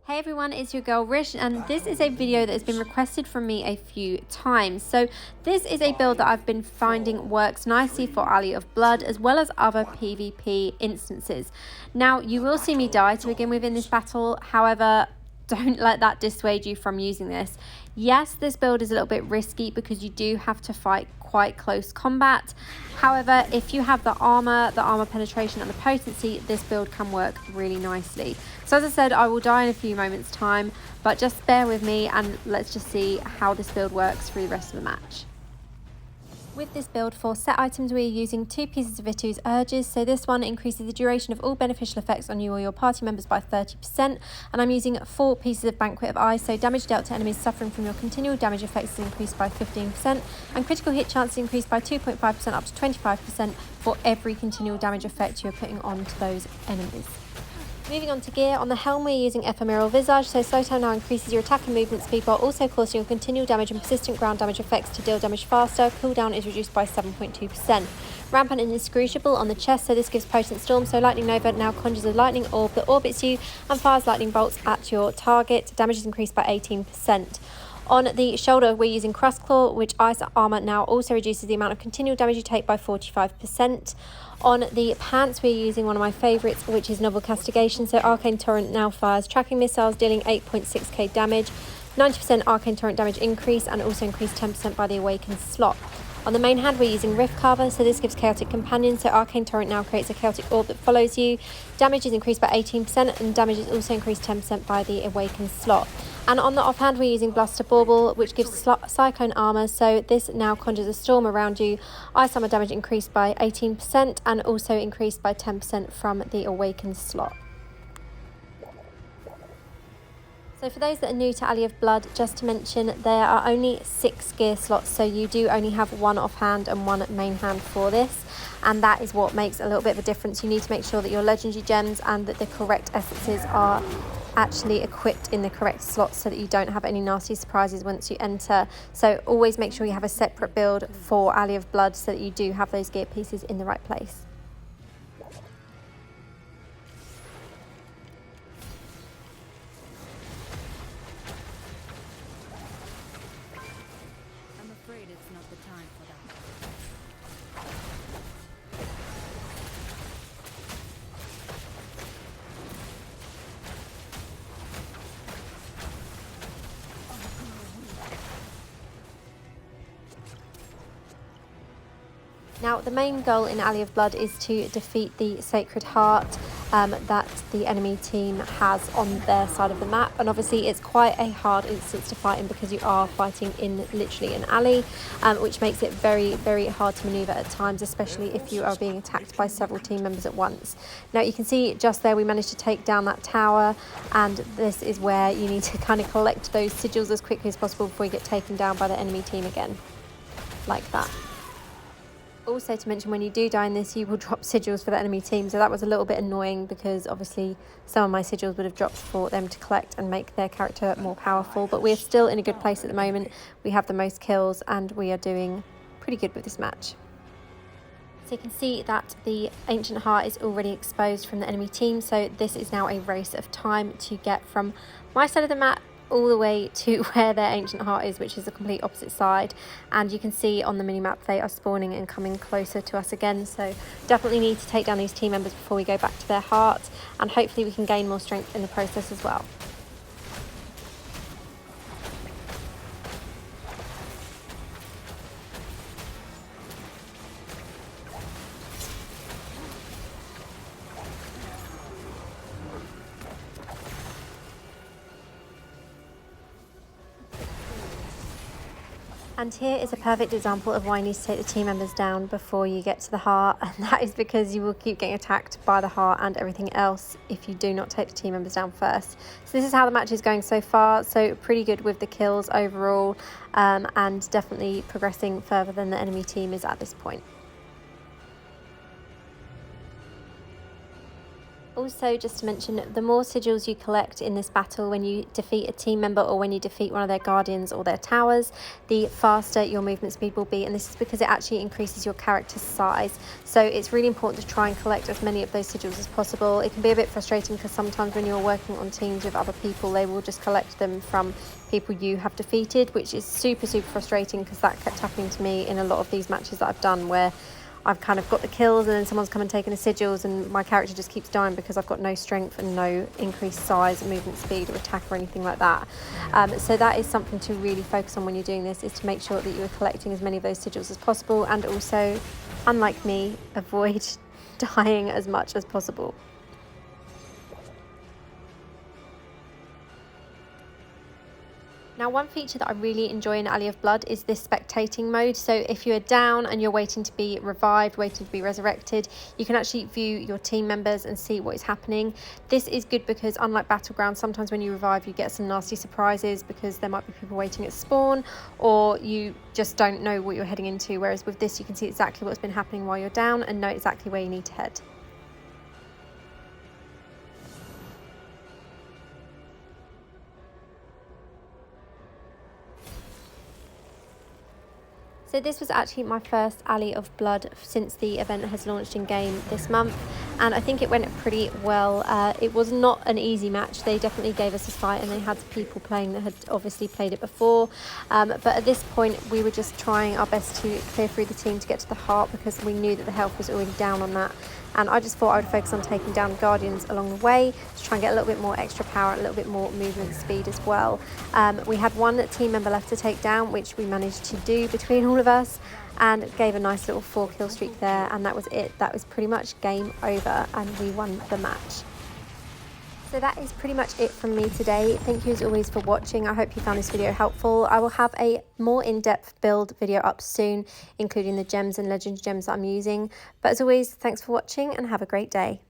Hey everyone, it's your girl Rish, and this is a video that has been requested from me a few times. So this is a build that I've been finding works nicely for Alley of Blood as well as other PvP instances. Now you will see me die to begin with in this battle, however don't let that dissuade you from using this. Yes, this build is a little bit risky because you do have to fight quite close combat. However, if you have the armor penetration and the potency, this build can work really nicely. So as I said, I will die in a few moments time, but just bear with me and let's just see how this build works through the rest of the match. With this build, for set items, we are using 2 pieces of Vitu's Urges. So this one increases the duration of all beneficial effects on you or your party members by 30%. And I'm using 4 pieces of Banquet of Ice. So damage dealt to enemies suffering from your continual damage effects is increased by 15%. And critical hit chance is increased by 2.5% up to 25% for every continual damage effect you're putting on to those enemies. Moving on to gear, on the Helm we're using Ephemeral Visage, so slow time now increases your attack and movement speed while also causing your continual damage and persistent ground damage effects to deal damage faster. Cooldown is reduced by 7.2%. Rampant and Inscrutable on the chest, so this gives Potent Storm, so Lightning Nova now conjures a lightning orb that orbits you and fires lightning bolts at your target. Damage is increased by 18%. On the shoulder, we're using Crust Claw, which ice armor now also reduces the amount of continual damage you take by 45%. On the pants, we're using one of my favourites, which is Novel Castigation. So Arcane Torrent now fires tracking missiles, dealing 8.6k damage, 90% Arcane Torrent damage increase, and also increased 10% by the Awakened slot. On the main hand, we're using Rift Carver, so this gives Chaotic Companion, so Arcane Torrent now creates a Chaotic Orb that follows you. Damage is increased by 18%, and damage is also increased 10% by the Awakened slot. And on the offhand, we're using Bluster Bauble, which gives Cyclone Armor, so this now conjures a storm around you. Ice Armor damage increased by 18%, and also increased by 10% from the Awakened slot. So for those that are new to Alley of Blood, just to mention, there are only 6 gear slots, so you do only have 1 offhand and 1 main hand for this, and that is what makes a little bit of a difference. You need to make sure that your legendary gems and that the correct essences are actually equipped in the correct slots so that you don't have any nasty surprises once you enter. So always make sure you have a separate build for Alley of Blood so that you do have those gear pieces in the right place. I'm afraid it's not the time for that. Now, the main goal in Alley of Blood is to defeat the Sacred Heart that the enemy team has on their side of the map. And obviously, it's quite a hard instance to fight in because you are fighting in literally an alley, which makes it very, very hard to maneuver at times, especially if you are being attacked by several team members at once. Now, you can see just there we managed to take down that tower, and this is where you need to kind of collect those sigils as quickly as possible before you get taken down by the enemy team again, like that. Also to mention, when you do die in this, you will drop sigils for the enemy team, so that was a little bit annoying because obviously some of my sigils would have dropped for them to collect and make their character more powerful, but we're still in a good place at the moment. We have the most kills and we are doing pretty good with this match. So you can see that the Ancient Heart is already exposed from the enemy team, so this is now a race of time to get from my side of the map all the way to where their Ancient Heart is, which is the complete opposite side. And you can see on the mini-map they are spawning and coming closer to us again, so definitely need to take down these team members before we go back to their heart, and hopefully we can gain more strength in the process as well. And here is a perfect example of why you need to take the team members down before you get to the heart, and that is because you will keep getting attacked by the heart and everything else if you do not take the team members down first. So this is how the match is going so far, so pretty good with the kills overall, and definitely progressing further than the enemy team is at this point. Also, just to mention, the more sigils you collect in this battle when you defeat a team member or when you defeat one of their guardians or their towers, the faster your movement speed will be, and this is because it actually increases your character's size. So it's really important to try and collect as many of those sigils as possible. It can be a bit frustrating because sometimes when you're working on teams with other people, they will just collect them from people you have defeated, which is super frustrating because that kept happening to me in a lot of these matches that I've done, where I've kind of got the kills and then someone's come and taken the sigils and my character just keeps dying because I've got no strength and no increased size, movement speed or attack or anything like that. So that is something to really focus on when you're doing this, is to make sure that you are collecting as many of those sigils as possible, and also, unlike me, avoid dying as much as possible. Now, one feature that I really enjoy in Alley of Blood is this spectating mode. So if you're down and you're waiting to be revived, waiting to be resurrected, you can actually view your team members and see what is happening. This is good because, unlike Battleground, sometimes when you revive you get some nasty surprises because there might be people waiting at spawn, or you just don't know what you're heading into, whereas with this you can see exactly what's been happening while you're down and know exactly where you need to head. So this was actually my first Alley of Blood since the event has launched in game this month, and I think it went pretty well. It was not an easy match. They definitely gave us a fight and they had people playing that had obviously played it before, but at this point we were just trying our best to clear through the team to get to the heart because we knew that the health was already down on that, and I just thought I would focus on taking down guardians along the way to try and get a little bit more extra power, a little bit more movement speed as well. We had one team member left to take down, which we managed to do between all of us, and gave a nice little 4-kill streak there, and that was it. That was pretty much game over and we won the match. So that is pretty much it from me today. Thank you as always for watching. I hope you found this video helpful. I will have a more in-depth build video up soon, including the gems and legend gems that I'm using. But as always, thanks for watching and have a great day.